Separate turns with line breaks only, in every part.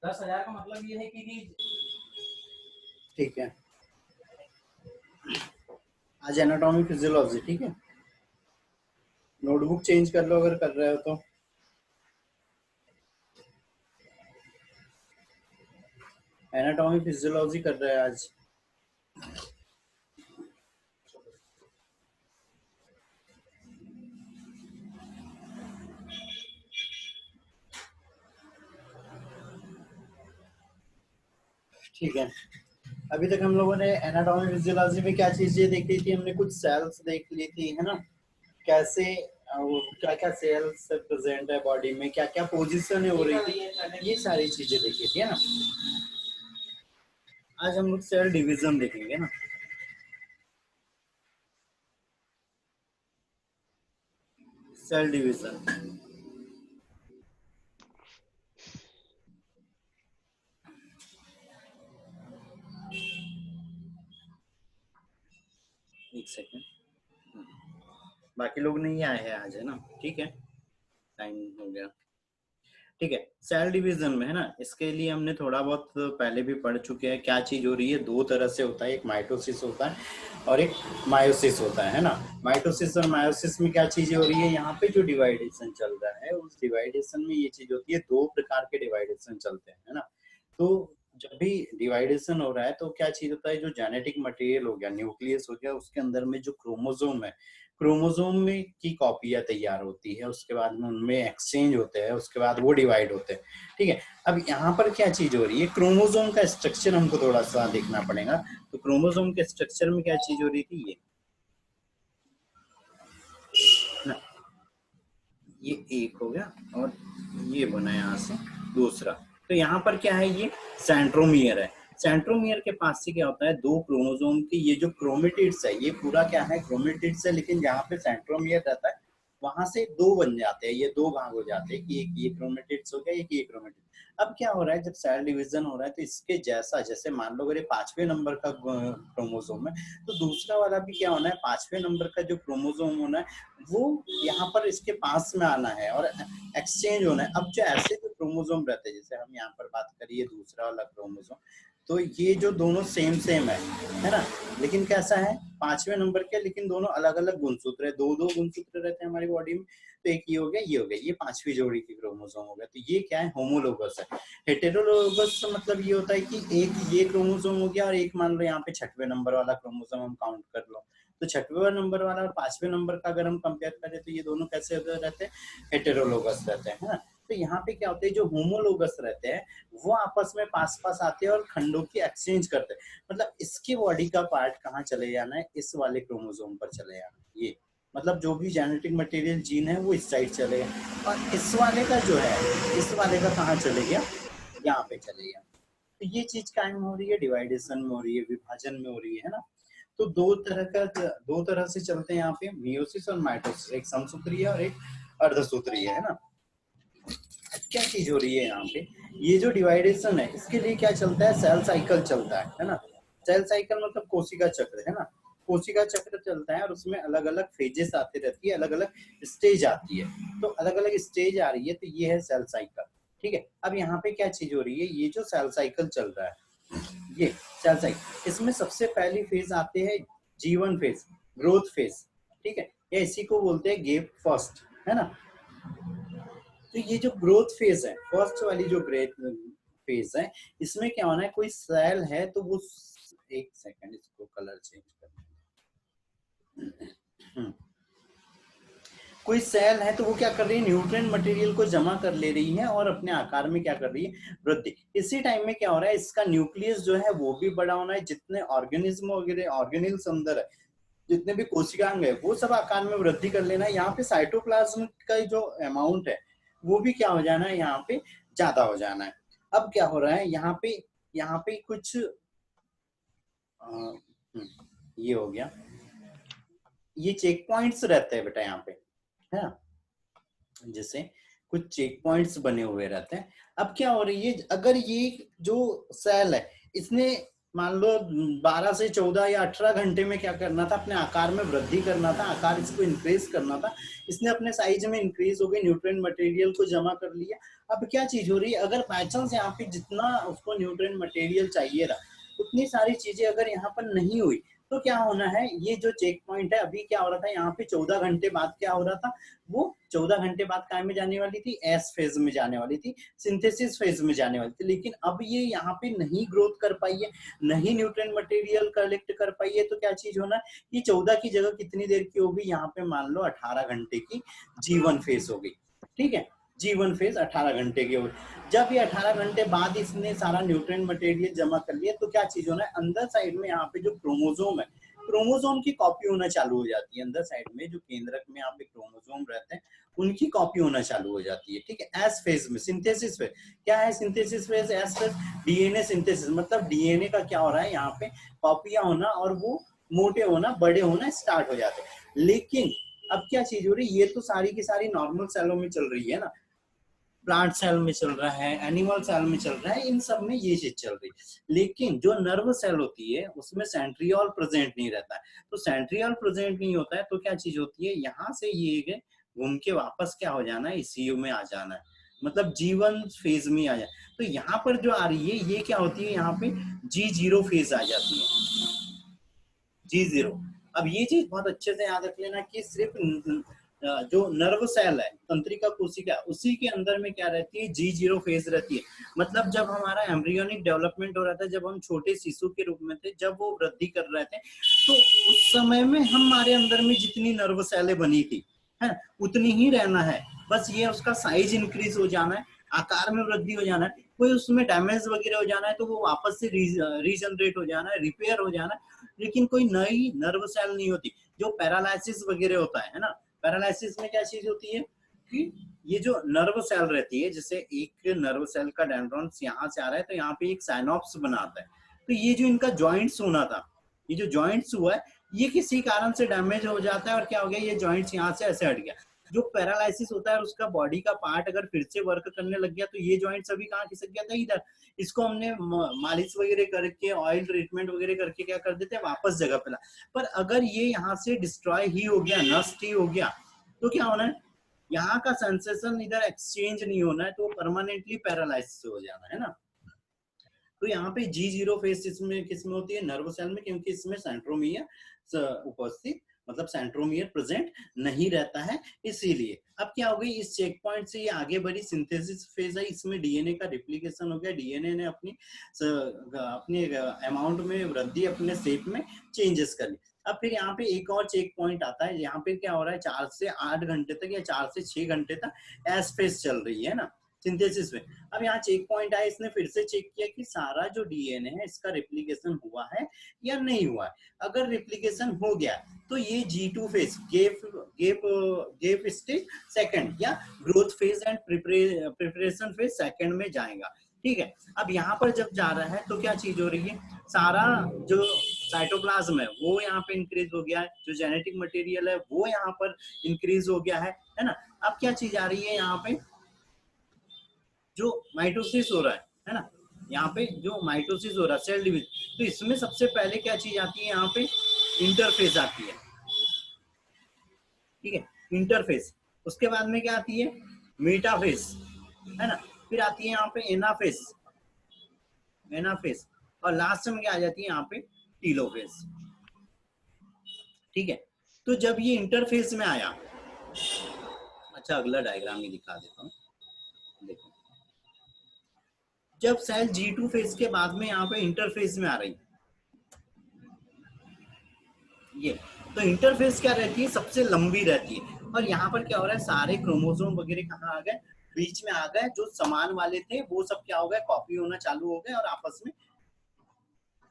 10,000 का मतलब ये है कि
ठीक है, आज एनाटॉमी फिजियोलॉजी, ठीक है। नोटबुक चेंज कर लो अगर कर रहे हो तो। एनाटॉमी फिजियोलॉजी कर रहे हैं आज। ठीक है, अभी तक हम लोगों ने एनाटॉमी फिजियोलॉजी में क्या चीजें देख ली थी, हमने कुछ सेल्स देख ली थी, है ना। कैसे क्या क्या सेल्स प्रेजेंट है बॉडी में, क्या क्या पोजीशन हो रही थी, ये सारी चीजें देखी थी, है ना। आज हम लोग सेल डिवीजन देखेंगे ना। सेल डिवीजन, एक सेकेंड, बाकी लोग नहीं आए हैं आज, है ना। ठीक है, टाइम हो गया। ठीक है, सेल डिवीजन में, है ना, इसके लिए हमने थोड़ा बहुत पहले भी पढ़ चुके हैं। क्या चीज हो रही है, दो तरह से होता है, एक माइटोसिस होता है और एक मायोसिस होता है ना। माइटोसिस और मायोसिस में क्या चीजें हो रही है, यहाँ पे जो डिवाइडेशन चल रहा है उस डिवाइडेशन में ये चीज होती है, दो प्रकार के डिवाइडेशन चलते हैं, है ना। तो जब भी डिवाइडेशन हो रहा है तो क्या चीज होता है, जो जेनेटिक मटेरियल हो गया, न्यूक्लियस हो गया, उसके अंदर में जो क्रोमोसोम है, क्रोमोसोम में की कॉपियां तैयार होती है, उसके बाद में उनमें एक्सचेंज होते हैं, उसके बाद वो डिवाइड होते हैं। ठीक है, अब यहाँ पर क्या चीज हो रही है, क्रोमोसोम का स्ट्रक्चर हमको थोड़ा सा देखना पड़ेगा। तो क्रोमोसोम के स्ट्रक्चर में क्या चीज हो रही थी, ये ना, ये एक हो गया और ये बना यहाँ से दूसरा। तो यहाँ पर क्या है, ये सेंट्रोमियर है। सेंट्रोमियर के पास से क्या होता है, दो क्रोमोसोम की ये जो क्रोमेटिड्स है, ये पूरा क्या है, क्रोमेटिड्स है, लेकिन जहाँ पे सेंट्रोमियर रहता है वहां से दो बन जाते हैं, ये दो भाग हो जाते हैं कि एक ये क्रोमेटिड्स हो गया, एक ये क्रोमेटिड। अब क्या हो रहा है, जब सेल डिवीजन हो रहा है तो इसके जैसा, जैसे मान लो अगर ये 5वें नंबर का क्रोमोसोम है, तो दूसरा वाला भी क्या होना है, 5वें नंबर का जो क्रोमोसोम होना है वो यहाँ पर इसके पास में आना है और एक्सचेंज होना है। अब जो ऐसे जो क्रोमोसोम रहते हैं, जैसे हम यहाँ पर बात करिए दूसरा वाला क्रोमोसोम, तो ये जो दोनों सेम सेम है ना, लेकिन कैसा है, 5वें नंबर के, लेकिन दोनों अलग अलग गुणसूत्र है, दो दो गुणसूत्र रहते हैं हमारी बॉडी में। तो एक ये हो गया, ये हो गया, ये 5वीं जोड़ी की क्रोमोसोम हो गया, तो ये क्या है, होमोलोगस है। हेटेरोलोगस मतलब ये होता है कि एक ये क्रोमोसोम हो गया और एक मान लो यहाँ पे 6वें नंबर वाला क्रोमोसोम हम काउंट कर लो, तो 6वें नंबर वाला और 5वें नंबर का अगर हम कंपेयर करें तो ये दोनों कैसे रहते हैं, हेटेरोलोगस रहते हैं, है ना। तो यहाँ पे क्या होता है, जो होमोलोगस रहते हैं वो आपस में पास पास आते हैं और खंडों की एक्सचेंज करते हैं। मतलब इसकी बॉडी का पार्ट कहाँ चले जाना है, इस वाले क्रोमोसोम पर चले जाना, ये मतलब जो भी जेनेटिक मटेरियल जीन है वो इस साइड चले गए, और इस वाले का जो है, इस वाले का कहाँ चले गया, यहाँ पे चले गया। तो ये चीज कायम हो रही है, डिवाइडेशन में हो रही है, विभाजन में हो रही है ना। तो दो तरह से चलते हैं यहाँ पे, मियोसिस और माइटोसिस, एक समसूत्रीय और एक अर्धसूत्रीय, है ना। क्या चीज हो रही है यहाँ पे, ये जो डिवाइडेशन है इसके लिए क्या चलता है, सेल साइकिल चलता है ना। सेल साइकिल मतलब कोशिका चक्र, है ना। कोशिका चक्र चलता है और उसमें अलग अलग फेजेस आती रहती है, अलग अलग स्टेज आती है, तो अलग अलग स्टेज आ रही है, तो ये है सेल साइकिल। ठीक है, अब यहाँ पे क्या चीज हो रही है, ये जो सेल साइकिल चल रहा है, ये सेल साइकिल, इसमें सबसे पहली फेज आते हैं जीवन फेज, ग्रोथ फेज। ठीक है, या इसी को बोलते हैं गेप फर्स्ट, है ना। तो ये जो ग्रोथ फेज है, फर्स्ट वाली जो ग्रोथ फेज है, इसमें क्या होना है, कोई सेल है तो वो, एक सेकंड इसको कलर चेंज करना, कोई सेल है तो वो क्या कर रही है, न्यूट्रिएंट मटेरियल को जमा कर ले रही है और अपने आकार में क्या कर रही है, वृद्धि। इसी टाइम में क्या हो रहा है, इसका न्यूक्लियस जो है वो भी बड़ा होना है, जितने ऑर्गेनिज्म वगैरह ऑर्गेनिल्स अंदर है, जितने भी कोशिकांग है वो सब आकार में वृद्धि कर लेना है। यहाँ पे साइटोप्लाज्म का जो अमाउंट है वो भी क्या हो जाना है, यहाँ पे ज्यादा हो जाना है। अब क्या हो रहा है, यहाँ पे कुछ ये हो गया, ये चेक पॉइंट्स रहते हैं बेटा यहाँ पे, है ना, जैसे कुछ चेक पॉइंट्स बने हुए रहते हैं। अब क्या हो रही है, अगर ये जो सेल है इसने मान लो 12 से 14 या 18 घंटे में क्या करना था, अपने आकार में वृद्धि करना था, आकार इसको इंक्रीज करना था। इसने अपने साइज में इंक्रीज हो गई, न्यूट्रिएंट मटेरियल को जमा कर लिया। अब क्या चीज हो रही है, अगर बाय चांस यहाँ पे जितना उसको न्यूट्रिएंट मटेरियल चाहिए था उतनी सारी चीजें अगर यहाँ पर नहीं हुई तो क्या होना है, ये जो चेक पॉइंट है अभी क्या हो रहा था यहाँ पे 14 घंटे बाद क्या हो रहा था, वो 14 घंटे बाद काय में जाने वाली थी, एस फेज में जाने वाली थी, सिंथेसिस फेज में जाने वाली थी। लेकिन अब ये यहाँ पे नहीं ग्रोथ कर पाई है, नहीं न्यूट्रिएंट मटेरियल कलेक्ट कर पाई है, तो क्या चीज होना, ये 14 की जगह कितनी देर की होगी, यहाँ पे मान लो 18 घंटे की G1 फेज हो गई। ठीक है, G1 फेज 18 घंटे की होगी। जब ये 18 घंटे बाद इसने सारा न्यूट्रिएंट मटेरियल जमा कर लिया तो क्या चीज होना है, अंदर साइड में यहाँ पे जो क्रोमोसोम है, क्रोमोसोम की कॉपी होना चालू हो जाती है। अंदर साइड में जो केंद्रक में यहाँ पे क्रोमोसोम रहते हैं उनकी कॉपी होना चालू हो जाती है। ठीक है, एस फेज में, सिंथेसिस फेज क्या है, synthesis phase S phase, DNA synthesis, मतलब डीएनए का क्या हो रहा है यहाँ पे, कॉपियां होना और वो मोटे होना, बड़े होना स्टार्ट हो जाते हैं। लेकिन अब क्या चीज हो रही है, ये तो सारी की सारी नॉर्मल सेलों में चल रही है ना, प्लांट सेल में चल रहा है, एनिमल सेल में चल रहा है, इन सब में ये चीज चल रही है। लेकिन जो नर्व सेल होती है उसमें सेंट्रियोल प्रेजेंट नहीं रहता है। तो सेंट्रियोल प्रेजेंट नहीं होता है तो क्या चीज होती है, यहाँ से ये घूम के वापस क्या हो जाना है, सीयू में आ जाना है, मतलब G1 फेज में आ जाए। तो यहाँ पर जो आ रही है ये क्या होती है, यहाँ पे G0 फेज आ जाती है, G0। अब ये चीज बहुत अच्छे से याद रख लेना कि सिर्फ जो नर्व सेल है, तंत्रिका कोशिका, उसी के अंदर में क्या रहती है, G0 फेज रहती है। मतलब जब हमारा एम्ब्रियोनिक डेवलपमेंट हो रहा था, जब हम छोटे शिशु के रूप में थे, जब वो वृद्धि कर रहे थे, तो उस समय में हमारे अंदर में जितनी नर्व सेलें बनी थी है उतनी ही रहना है, बस ये उसका साइज इंक्रीज हो जाना है, आकार में वृद्धि हो जाना है, कोई उसमें डैमेज वगैरह हो जाना है तो वो वापस से रीजनरेट हो जाना है, रिपेयर हो जाना है। लेकिन कोई नई नर्व सेल नहीं होती। जो पैरालाइसिस वगैरह होता है ना, पैरालाइसिस में क्या चीज होती है कि ये जो नर्व सेल रहती है, जैसे एक नर्व सेल का डेंड्रॉन्स यहाँ से आ रहा है तो यहाँ पे एक साइनॉप्स बनाता है, तो ये जो इनका जॉइंट्स होना था, ये जो जॉइंट्स हुआ है ये किसी कारण से डैमेज हो जाता है और क्या हो गया, ये जॉइंट्स यहाँ से ऐसे हट गया। जो पैरालाइसिस होता है उसका बॉडी का पार्ट अगर फिर से वर्क करने लग गया तो ये जॉइंट्स अभी कहाँ खिसक गया था, इधर। इसको हमने मालिश वगैरह करके, ऑयल ट्रीटमेंट वगैरह करके क्या कर देते हैं, वापस जगह पे ला। पर अगर ये यहाँ से डिस्ट्रॉय ही हो गया, नष्ट ही हो गया, तो क्या होना है, यहाँ का सेंसेशन इधर एक्सचेंज नहीं होना है, तो परमानेंटली पैरालाइसिस हो जाना है ना। तो यहाँ पे G0 फेज इसमें किसमें होती है, नर्व सेल में, क्योंकि इसमें सेंट्रोमियर उपस्थित, मतलब सेंट्रोमियर प्रेजेंट नहीं रहता है, इसीलिए। अब क्या हो गई, इस चेक पॉइंट से ये आगे बढ़ी, सिंथेसिस फेज है, इसमें डीएनए का रिप्लिकेशन हो गया, डीएनए ने अपने अमाउंट में वृद्धि, अपने शेप में चेंजेस कर ली। अब फिर यहाँ पे एक और चेक पॉइंट आता है, यहाँ पे क्या हो रहा है, 4 से 8 घंटे तक या 4 से 6 घंटे तक एस फेज चल रही है ना, सिंथेसिस में। अब यहाँ चेक पॉइंट आया, इसने फिर से चेक किया कि सारा जो डीएनए है इसका रेप्लिकेशन हुआ है या नहीं हुआ है। अगर रेप्लिकेशन हो गया तो ये G2 phase, gap stage second, या growth phase and preparation phase second में जाएगा। ठीक है, अब यहाँ पर जब जा रहा है तो क्या चीज हो रही है, सारा जो साइटोप्लाज्म है वो यहाँ पे इंक्रीज हो गया है, जो जेनेटिक मटेरियल है वो यहाँ पर इंक्रीज हो गया है ना। अब क्या चीज आ रही है, यहाँ पे जो माइटोसिस हो रहा है ना, यहाँ पे जो माइटोसिस हो रहा है, सेल डिवीजन, तो इसमें सबसे पहले क्या चीज आती है, यहाँ पे इंटरफेस आती है। ठीक है, इंटरफेस। उसके बाद में क्या आती है, मेटाफेस, है ना। फिर आती है यहाँ पे एनाफेस, और लास्ट में क्या आ जाती है, यहाँ पे टीलोफेस। ठीक है, तो जब ये इंटरफेस में आया, अच्छा अगला डायग्राम ही दिखा देता हूँ, देखो। जब सेल G2 फेज के बाद में यहाँ पे इंटरफेस में आ रही, ये तो इंटरफेस क्या रहती है, सबसे लंबी रहती है। और यहाँ पर क्या हो रहा है, सारे क्रोमोसोम वगैरह कहाँ आ गए, बीच में आ गए, जो समान वाले थे वो सब क्या हो गए, कॉपी होना चालू हो गए और आपस में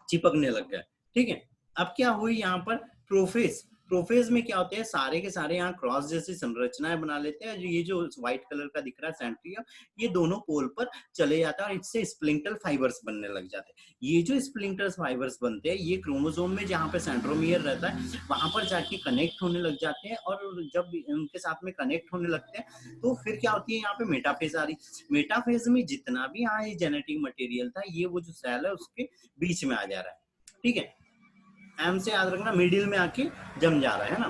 चिपकने लग गए। ठीक है, अब क्या हुई यहाँ पर, प्रोफेस, प्रोफेज में क्या होते हैं, सारे के सारे यहाँ क्रॉस जैसी संरचनाएं बना लेते हैं। जो ये जो व्हाइट कलर का दिख रहा है सेंट्रियम, ये दोनों पोल पर चले जाता है और इससे स्प्लिंटल फाइबर्स बनने लग जाते हैं। ये जो स्प्लिंटल फाइबर्स बनते हैं, ये क्रोमोसोम में जहाँ पे सेंट्रोमियर रहता है वहां पर जाके कनेक्ट होने लग जाते हैं, और जब उनके साथ में कनेक्ट होने लगते हैं तो फिर क्या होती है, यहाँ पे मेटाफेज आ रही। मेटाफेज में जितना भी यहाँ ये जेनेटिक मटेरियल था, ये वो जो सेल है उसके बीच में आ जा रहा है, ठीक है। एम से याद रखना, मिडिल में आके जम जा रहा है ना,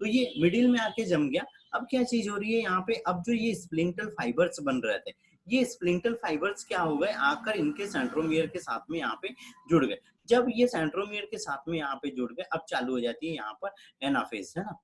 तो ये मिडिल में आके जम गया। अब क्या चीज हो रही है यहाँ पे, अब जो ये स्प्लिंटल फाइबर्स बन रहे थे, ये स्प्लिंटल फाइबर्स क्या हो गए, आकर इनके सेंट्रोमियर के साथ में यहाँ पे जुड़ गए। जब ये सेंट्रोमियर के साथ में यहाँ पे जुड़ गए, अब चालू हो जाती है यहाँ पर एनाफेज, है ना।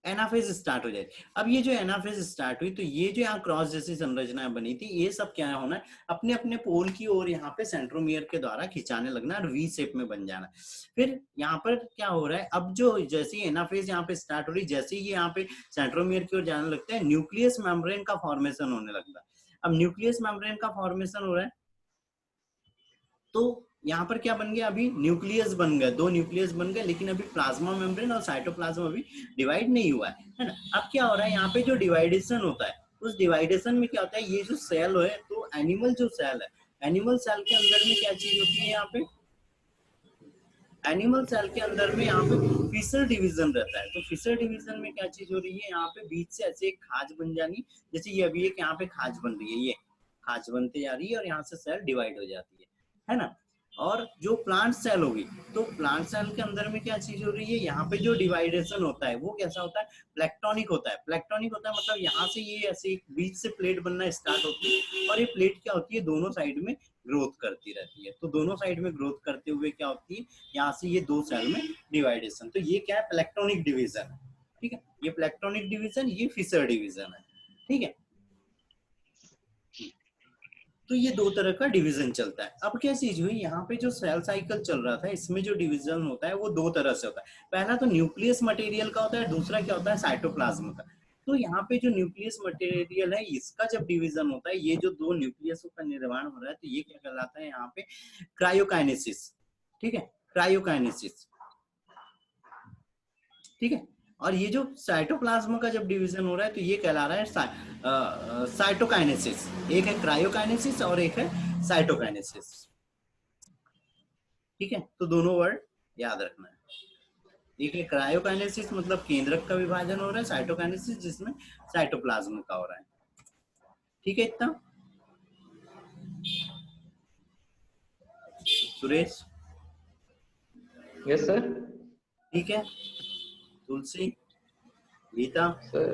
एनाफेज स्टार्ट हो जाएगी। अब ये जो एनाफेज स्टार्ट हुई, तो ये जो यहाँ क्रॉस जैसी संरचनाएं बनी थी, ये सब क्या होना है, अपने अपने पोल की ओर यहाँ पे सेंट्रोमियर के द्वारा खिंचाने लगना और वी शेप में बन जाना। फिर यहाँ पर क्या हो रहा है, अब जो जैसे ही एनाफेज यहाँ पे स्टार्ट हो रही, जैसे ही यहाँ पे सेंट्रोमियर की ओर जाने लगता है, न्यूक्लियस मेम्ब्रेन का फॉर्मेशन होने लगता है। अब न्यूक्लियस मेम्ब्रेन का फॉर्मेशन हो रहा है, तो यहाँ पर क्या बन गया, अभी न्यूक्लियस बन गया, दो न्यूक्लियस बन गए, लेकिन अभी प्लाज्मा मेम्ब्रेन और साइटोप्लाज्म अभी डिवाइड नहीं हुआ है ना। अब क्या हो रहा है, यहाँ पे जो डिवाइडेशन होता है, उस डिवाइडेशन में क्या होता है, ये जो सेल है, तो एनिमल जो सेल है, एनिमल सेल के अंदर में क्या चीज होती है, यहाँ पे एनिमल सेल के अंदर में यहाँ पे फिशर डिवीजन रहता है। तो फिशर डिवीजन में क्या चीज हो रही है, यहाँ पे बीच से ऐसे एक खाज बन जानी, जैसे ये अभी एक यहाँ पे खाज बन रही है, ये खाज बनते जा रही है और यहाँ से सेल डिवाइड हो जाती है ना। और जो प्लांट सेल होगी, तो प्लांट सेल के अंदर में क्या चीज हो रही है, यहाँ पे जो डिवाइडेशन होता है वो कैसा होता है, प्लेक्टोनिक होता है। प्लेक्टोनिक होता है मतलब यहाँ से ये ऐसे बीच से प्लेट बनना स्टार्ट होती है, और ये प्लेट क्या होती है, दोनों साइड में ग्रोथ करती रहती है। तो दोनों साइड में ग्रोथ करते हुए क्या होती है, यहाँ से ये दो सेल में डिवाइडेशन, तो ये क्या है, प्लेक्टोनिक डिवीजन है, ठीक है। ये प्लेक्टोनिक डिवीजन, ये फिशर डिवीजन है, ठीक है। तो ये दो तरह का डिवीजन चलता है। अब क्या चीज हुई, यहाँ पे जो सेल साइकिल चल रहा था, इसमें जो डिवीजन होता है वो दो तरह से होता है। पहला तो न्यूक्लियस मटेरियल का होता है, दूसरा क्या होता है, साइटोप्लाज्म का। तो यहाँ पे जो न्यूक्लियस मटेरियल है, इसका जब डिवीजन होता है, ये जो दो न्यूक्लियसों का निर्माण हो रहा है, तो ये क्या कहलाता है यहाँ पे, क्रायोकाइनेसिस, ठीक है, क्रायोकाइनेसिस, ठीक है। और ये जो साइटोप्लाज्म का जब डिवीजन हो रहा है, तो ये कहला रहा है साइटोकाइनेसिस। एक है क्रायोकाइनेसिस और एक है साइटोकाइनेसिस, ठीक है। तो दोनों वर्ड याद रखना है। एक है क्रायोकाइनेसिस मतलब केंद्रक का विभाजन हो रहा है, साइटोकाइनेसिस जिसमें साइटोप्लाज्म का हो रहा है, ठीक है। इतना सुरेश,
यस सर।
ठीक है। तुलसी, गीता,
सर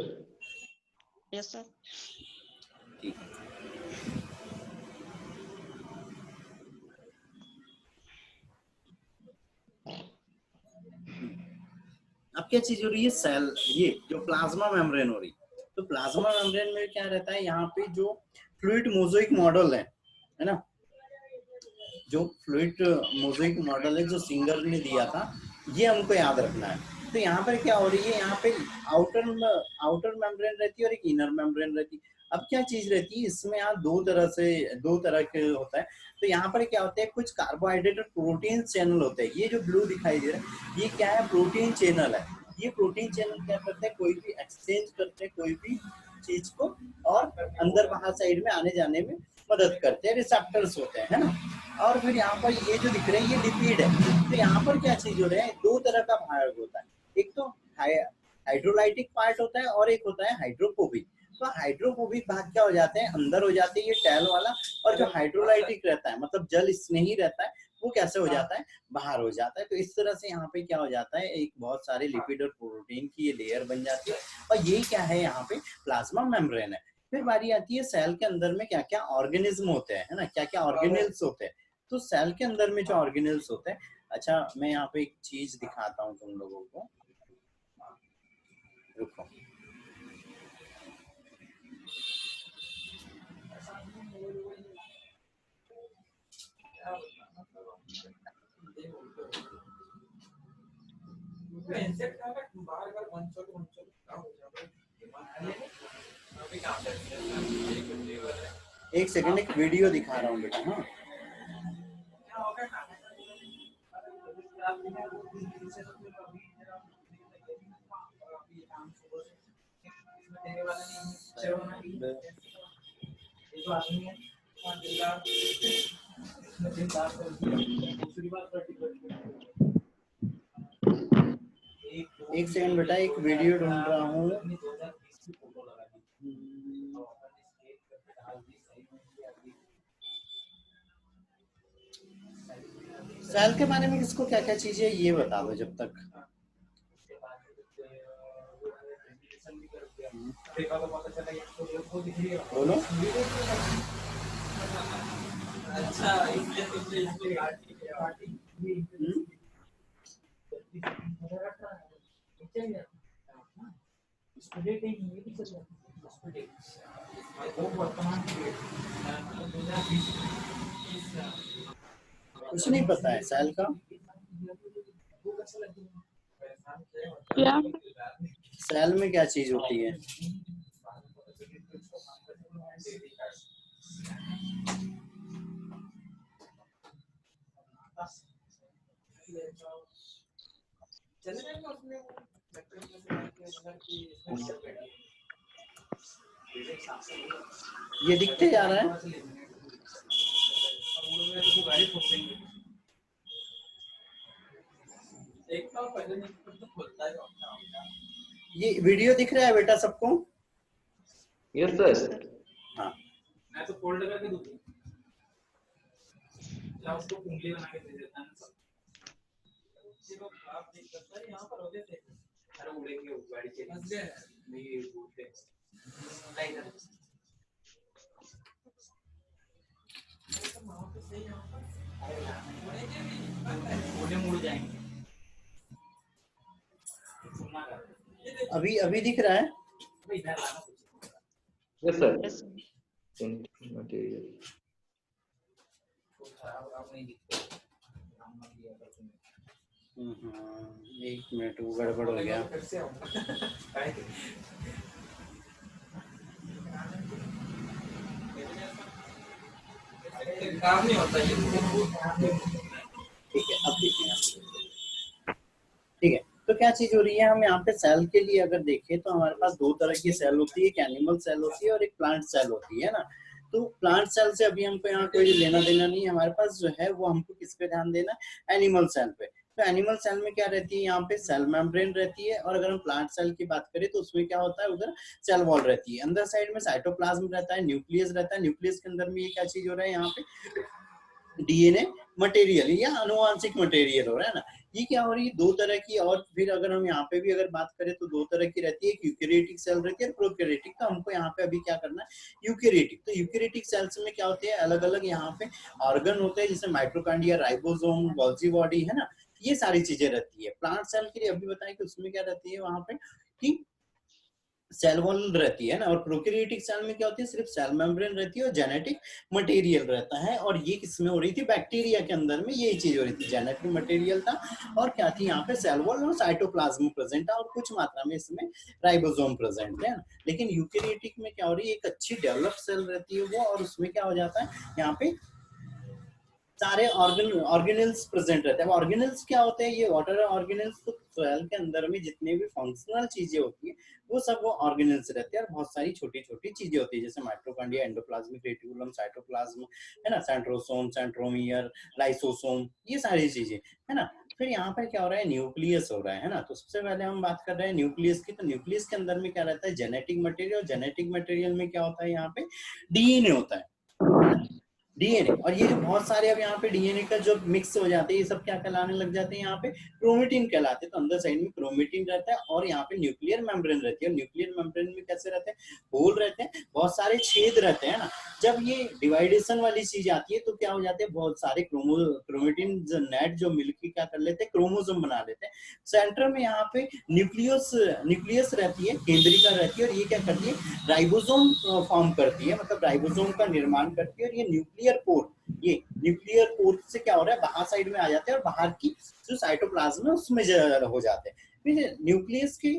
यस सर।
ठीक है। अब क्या चीज हो रही है, सेल, ये जो प्लाज्मा मेम्ब्रेन हो रही, तो प्लाज्मा मेम्ब्रेन में क्या रहता है, यहाँ पे जो फ्लूइड मोज़ेक मॉडल है ना, जो फ्लूइड मोज़ेक मॉडल है जो सिंगर ने दिया था, ये हमको याद रखना है। तो यहाँ पर क्या हो रही है, यहाँ पे आउटर मेम्ब्रेन रहती है और एक इनर मेम्ब्रेन रहती है। अब क्या चीज रहती है इसमें, यहाँ दो तरह के होता है। तो यहाँ पर क्या होता है, कुछ कार्बोहाइड्रेट और प्रोटीन चैनल होते हैं। ये जो ब्लू दिखाई दे रहा है, ये क्या है, प्रोटीन चैनल है। ये प्रोटीन चैनल क्या करते हैं, कोई भी एक्सचेंज करते हैं कोई भी चीज को, और अंदर बाहर साइड में आने जाने में मदद करते हैं, रिसेप्टर्स होते हैं, है ना। और फिर यहाँ पर ये जो दिख रहे हैं, ये लिपिड है। तो यहाँ पर क्या चीज हो रहा है, दो तरह का भाग होता है, एक तो हाइड्रोलाइटिक पार्ट होता है और एक होता है हाइड्रोफोबिक। तो हाइड्रोफोबिक भाग क्या हो जाते हैं, अंदर हो जाते हैं, ये टैल वाला। और जो हाइड्रोलाइटिक रहता है, मतलब जल स्नेही रहता है, वो कैसे हो जाता है, बाहर हो जाता है। तो इस तरह से यहाँ पे क्या हो जाता है, एक बहुत सारे लिपिड और प्रोटीन की ये लेयर बन जाती है। और ये क्या है, यहाँ पे प्लाज्मा मेम्ब्रेन है। फिर बारी आती है सेल के अंदर में क्या क्या ऑर्गेनिज्म होते हैं, है ना, क्या क्या ऑर्गेनेल्स होते हैं। तो सेल के अंदर में जो ऑर्गेनेल्स होते हैं, अच्छा मैं यहाँ पे एक चीज दिखाता हूँ तुम लोगों को, रुको। एक सेकंड, एक वीडियो दिखा रहा हूँ बेटा। हाँ एक सेकंड बेटा, एक वीडियो ढूंढ रहा हूँ। सेल के बारे में किसको क्या क्या चीजें ये बता दो जब तक। बोलो।
अच्छा इसलिए
कुछ नहीं पता है सेल का।
क्या?
सेल में क्या चीज होती है? ये दिखते जा रहा है। ये वीडियो दिख रहा है बेटा सबको?
Yes sir.
हाँ,
मैं तो फोल्ड करके दूँ या उसको कुंडली बना के दे देता है ना सब। आप देख सकते हैं यहाँ पर होते थे, अरे उड़ेंगे गाड़ी के नहीं उड़ते लाइटर मुड़ जाएंगे।
अभी अभी दिख रहा है।
Yes sir.
Yes, sir.
Material
एक मिनट, वो गड़बड़ हो गया।
काम नहीं होता ये।
ठीक है, अब देखिए। ठीक है, तो क्या चीज हो रही है, हम यहाँ पे सेल के लिए अगर देखें तो हमारे पास दो तरह की सेल होती है, एक एनिमल सेल होती है और एक प्लांट सेल होती है ना। तो प्लांट सेल से अभी हमको यहाँ कोई लेना देना नहीं है, हमारे पास जो है वो हमको किस पे ध्यान देना है, एनिमल सेल पे। तो एनिमल सेल में क्या रहती है, यहाँ पे सेल मेम्ब्रेन रहती है, और अगर हम प्लांट सेल की बात करें तो उसमें क्या होता है, उधर सेल वॉल रहती है। अंदर साइड में साइटोप्लाज्म रहता है, न्यूक्लियस रहता है। न्यूक्लियस के अंदर में ये क्या चीज हो रहा है, यहाँ पे डीएनए मटेरियल या अनुवांशिक मटेरियल हो रहा है ना। ये क्या हो रही है, दो तरह की। और फिर अगर हम यहाँ पे भी अगर बात करें तो दो तरह की रहती है, एक यूकेरियोटिक सेल रहती है और प्रोकैरियोटिक। तो हमको यहाँ पे अभी क्या करना है, यूकेरियोटिक। तो यूकेरियोटिक सेल्स में क्या होते हैं, अलग अलग यहाँ पे ऑर्गन होते हैं, जैसे माइटोकॉन्ड्रिया, राइबोसोम, गोल्गी बॉडी, है ना, ये सारी चीजें रहती है। प्लांट सेल के लिए अभी बताएं कि उसमें क्या रहती है, वहां पे कि सेल वॉल रहती है ना। और प्रोकैरियोटिक सेल में क्या होती है, सिर्फ सेल मेम्ब्रेन रहती है और जेनेटिक मटेरियल रहता है। और ये किसमें हो रही थी, बैक्टीरिया के अंदर में यही चीज हो रही थी, जेनेटिक मटेरियल था और क्या थी, यहाँ पे सेल वॉल और साइटोप्लाज्म प्रेजेंट था, और कुछ मात्रा में इसमें राइबोसोम प्रेजेंट है ना। लेकिन यूकेरियोटिक में क्या हो रही है, एक अच्छी डेवलप सेल रहती है वो, और उसमें क्या हो जाता है, यहाँ पे सारे ऑर्गेनल्स प्रेजेंट रहते हैं। ऑर्गेनल्स क्या होते हैं, ये वाटर ऑर्गेनल्स। तो सेल के अंदर में जितने भी फंक्शनल चीजें होती है वो सब वो ऑर्गेनल्स रहते हैं, और बहुत सारी छोटी छोटी चीजें होती है, जैसे माइटोकॉन्ड्रिया, एंडोप्लाज्मिक रेटिकुलम, साइटोप्लाज्म, है ना, सेंट्रोसोम, सेंट्रोमियर, लाइसोसोम, ये सारी चीजें, है ना। फिर यहाँ पर क्या हो रहा है, न्यूक्लियस हो रहा है ना। तो सबसे पहले हम बात कर रहे हैं न्यूक्लियस की। तो न्यूक्लियस के अंदर में क्या रहता है, जेनेटिक मटेरियल। जेनेटिक मटेरियल में क्या होता है, यहाँ पे डीएनए होता है, डीएनए। और ये जो बहुत सारे अब यहाँ पे डीएनए का जो मिक्स हो जाते हैं, ये सब क्या कहलाने लग जाते हैं, यहाँ पे क्रोमेटिन कहलाते हैं। तो अंदर साइड में क्रोमेटिन रहता है, और यहाँ पे न्यूक्लियर मेम्ब्रेन रहती है। और न्यूक्लियर मेम्ब्रेन में कैसे रहते हैं, होल रहते हैं, बहुत सारे छेद रहते हैं ना। जब ये डिवाइडेशन वाली चीज आती है तो क्या हो जाते हैं, बहुत सारे क्रोमेटिन नेट जो मिलकर क्या कर लेते हैं, क्रोमोसोम बना लेते हैं। सेंटर में यहाँ पे न्यूक्लियस रहती है, केंद्रिका रहती है, और ये क्या करती है, राइबोसोम फॉर्म करती है, मतलब राइबोसोम का निर्माण करती है। और ये न्यूक्लियर पोर से क्या हो रहा है, बाहर साइड में आ जाते हैं, और बाहर की जो साइटोप्लाज्म है उसमें हो जाते हैं। फिर न्यूक्लियस की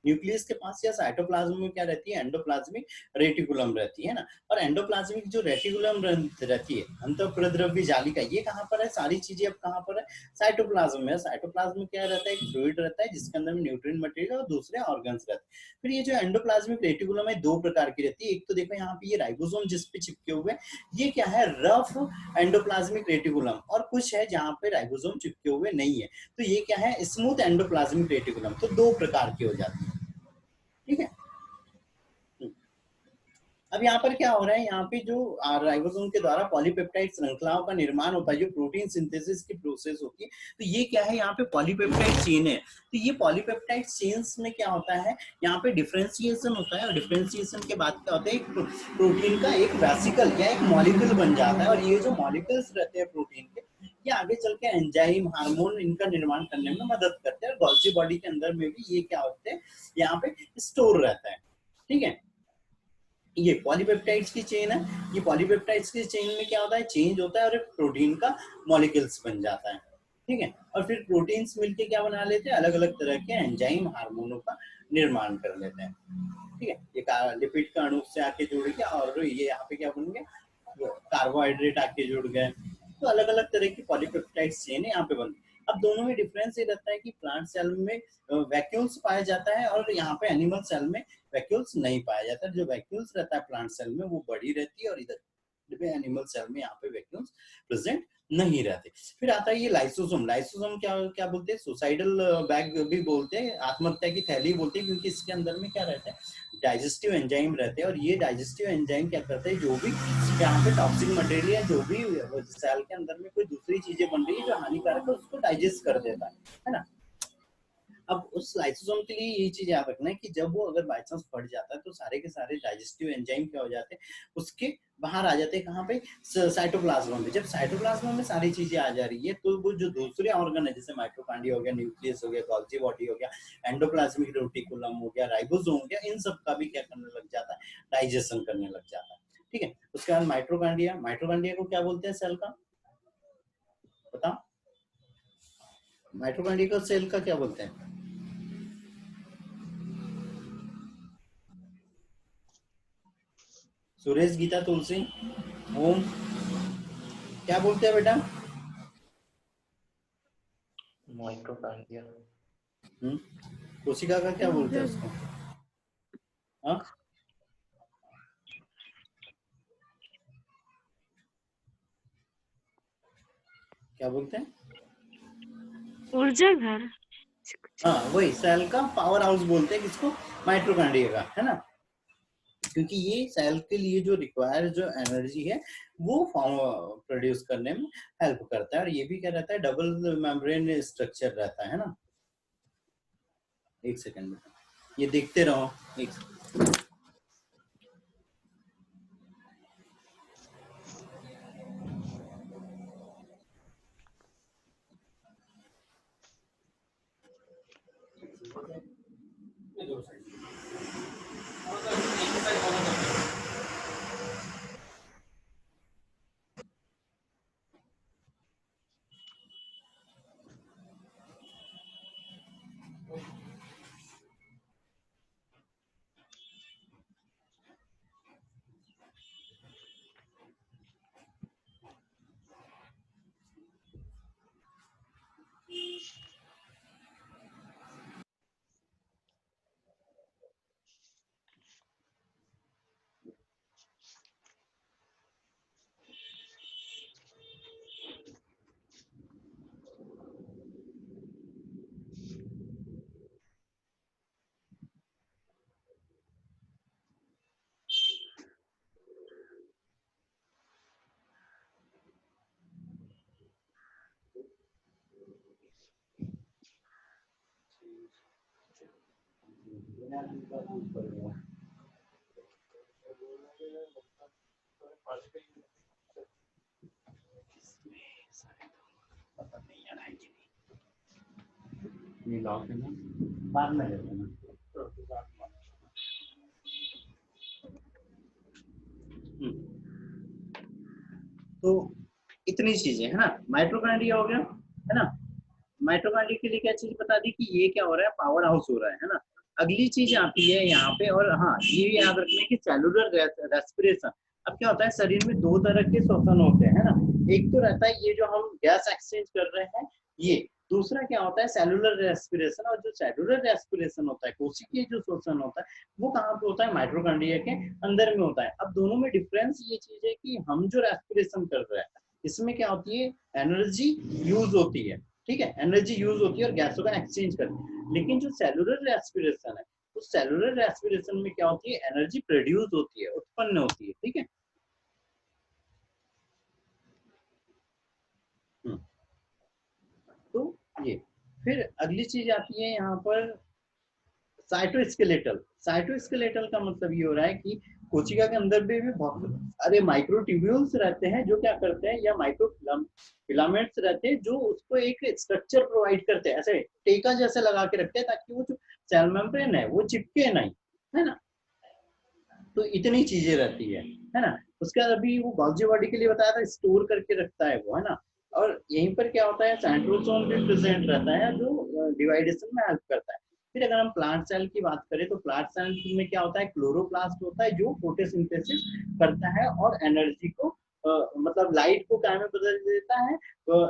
न्यूक्लियस के पास या साइटोप्लाज्म में क्या रहती है, एंडोप्लाज्मिक रेटिकुलम रहती है ना। और एंडोप्लाज्मिक जो रेटिकुलम रहती है, अंतःप्रद्रव्य जालिका, ये कहाँ पर है, सारी चीजें अब कहाँ पर है, साइटोप्लाज्म में। साइटोप्लाज्म में क्या रहता है, एक फ्लूइड रहता है जिसके अंदर में न्यूट्रिएंट मटेरियल और दूसरे ऑर्गन्स रहते हैं। फिर ये जो एंडोप्लाज्मिक रेटिकुलम है दो प्रकार की रहती है, एक तो देखो यहाँ पे ये राइबोसोम जिस पे चिपके हुए, ये क्या है, रफ एंडोप्लाज्मिक रेटिकुलम, और कुछ है जहाँ पे राइबोसोम चिपके हुए नहीं है, तो ये क्या है, स्मूथ एंडोप्लाज्मिक रेटिकुलम। तो दो प्रकार की हो जाती है, ठीक है। अब यहाँ पर क्या हो रहा है, यहाँ पे जो राइबोसोम के द्वारा पॉलीपेप्टाइड श्रृंखलाओं का निर्माण होता है, जो प्रोटीन सिंथेसिस की प्रोसेस होती है, तो ये क्या है, यहाँ पे पॉलीपेप्टाइड चेन है। तो ये पॉलीपेप्टाइड चेन्स में क्या होता है, यहाँ पे डिफरेंशिएशन होता है, और डिफरेंशिएशन के बाद क्या होता है, एक प्रोटीन का एक वेसिकल या एक मॉलिक्यूल बन जाता है, और ये जो मॉलिक्यूल्स रहते हैं प्रोटीन के, ये आगे चल के एंजाइम, हार्मोन, इनका निर्माण करने में मदद करते हैं। और गोल्जी बॉडी के अंदर में भी ये क्या होते हैं, यहाँ पे स्टोर रहता है, ठीक है। ये पॉलीपेप्टाइड्स की चेन है, ये पॉलीपेप्टाइड्स की चेन में क्या होता है, चेंज होता है और एक प्रोटीन का मॉलिक्यूल्स बन जाता है, ठीक है। और फिर प्रोटीन्स मिलके क्या बना लेते हैं, अलग अलग तरह के एंजाइम, हार्मोनों का निर्माण कर लेते हैं, ठीक है। ये लिपिड का अणु से आके जुड़ गया, और ये यहाँ पे क्या बन गया, कार्बोहाइड्रेट आके जुड़ गए। तो अलग अलग तरह की पॉलीपेप्टाइड्स चेन है यहाँ पे बन। अब दोनों में डिफरेंस ये रहता है कि प्लांट सेल में वैक्यूल्स पाया जाता है, और यहाँ पे एनिमल सेल में वैक्यूल्स नहीं पाया जाता। जो वैक्यूल्स रहता है प्लांट सेल में वो बड़ी रहती है, और इधर एनिमल सेल में यहाँ पे वैक्यूल्स प्रेजेंट नहीं रहते। फिर आता है ये लाइसोसोम। लाइसोसोम क्या क्या बोलते हैं, सुसाइडल बैग भी बोलते हैं, आत्महत्या की थैली बोलते हैं, क्योंकि इसके अंदर में क्या रहता है, डाइजेस्टिव एंजाइम रहते हैं। और ये डाइजेस्टिव एंजाइम क्या करते हैं, जो भी यहाँ पे टॉक्सिक मटेरियल, जो भी सेल के अंदर में कोई दूसरी चीजें बन रही है जो हानिकारक है, उसको डाइजेस्ट कर देता है ना। अब उस लाइसोसोम के लिए ये चीज याद रखना है कि जब वो अगर बाई चांस फट जाता है, तो सारे के सारे डाइजेस्टिव एंजाइम क्या हो जाते हैं, उसके बाहर आ जाते हैं, कहाँ पे, साइटोप्लाज्म में। जब साइटोप्लाज्म में सारी चीजें आ जा रही है, तो वो जो दूसरे ऑर्गन है, जैसे माइटोकॉन्ड्रिया हो गया, न्यूक्लियस हो गया, गोल्जी बॉडी हो गया, एंडोप्लाज्मिक रेटिकुलम हो गया, राइबोसोम हो गया, इन सब का भी क्या करने लग जाता है, डाइजेशन करने लग जाता है, ठीक है। उसके बाद माइटोकॉन्ड्रिया, माइटोकॉन्ड्रिया को क्या बोलते हैं, सेल का, बताओ, माइटोकॉन्ड्रिया को सेल का क्या बोलते हैं, सुरेश, गीता, तुलसी, ओम, क्या बोलते हैं बेटा,
माइटोकॉन्ड्रिया।
कोशिका का क्या बोलते हैं उसको, हाँ, क्या बोलते हैं,
ऊर्जा घर।
हाँ वही, सेल का पावर हाउस बोलते हैं किसको, माइटोकॉन्ड्रिया का, है ना। क्योंकि ये सेल के लिए जो रिक्वायर जो एनर्जी है वो प्रोड्यूस करने में हेल्प करता है। और ये भी क्या रहता है, डबल मेम्ब्रेन स्ट्रक्चर रहता है ना। एक सेकंड, ये देखते रहो, एक बाद में ले लेना। तो इतनी चीजें है ना, माइटोकॉन्ड्रिया हो गया, है ना। माइटोकॉन्ड्रिया के लिए क्या चीज बता दी कि ये क्या हो रहा है, पावर हाउस हो रहा है ना। अगली चीज आती है यहाँ पे, और हाँ ये याद रखना कि सेलुलर रेस्पिरेशन। अब क्या होता है, शरीर में दो तरह के श्वसन होते हैं, है ना। एक तो रहता है ये जो हम गैस एक्सचेंज कर रहे हैं ये, दूसरा क्या होता है सेलुलर रेस्पिरेशन। और जो सेलुलर रेस्पिरेशन होता है, कोशिकीय जो श्वसन होता है, वो कहाँ पे होता है, माइटोकॉन्ड्रिया के अंदर में होता है। अब दोनों में डिफरेंस ये चीज है कि हम जो रेस्पिरेशन कर रहे हैं इसमें क्या होती है, एनर्जी यूज होती है, ठीक है, एनर्जी यूज होती है और गैसों का एक्सचेंज करती है। लेकिन जो सेलुलर रेस्पिरेशन है, तो सेलुलर रेस्पिरेशन में क्या होती है, एनर्जी प्रोड्यूस होती है, उत्पन्न होती है, ठीक है। तो ये फिर अगली चीज आती है यहाँ पर साइटोस्केलेटल। साइटोस्केलेटल का मतलब ये हो रहा है कि कोशिका के अंदर भी बहुत सारे माइक्रोट्यूब्यूल्स रहते हैं जो क्या करते हैं, या माइक्रो फिलामेंट्स रहते हैं जो उसको एक स्ट्रक्चर प्रोवाइड करते हैं, ऐसे टेका जैसे लगा के रखते हैं ताकि वो जो सेल मेम्ब्रेन है वो चिपके नहीं, है ना। तो इतनी चीजें रहती है ना। उसके बाद अभी वो गोल्जी बॉडी के लिए बताया था, स्टोर करके रखता है वो, है ना। और यहीं पर क्या होता है, सेंट्रोसोम भी प्रेजेंट रहता है जो डिवाइडेशन में हेल्प करता है। फिर अगर हम प्लांट सेल की बात करें तो प्लांट सेल में क्या होता है, क्लोरोप्लास्ट होता है जो फोटोसिंथेसिस करता है और एनर्जी को मतलब लाइट को क्या में बदल देता है, तो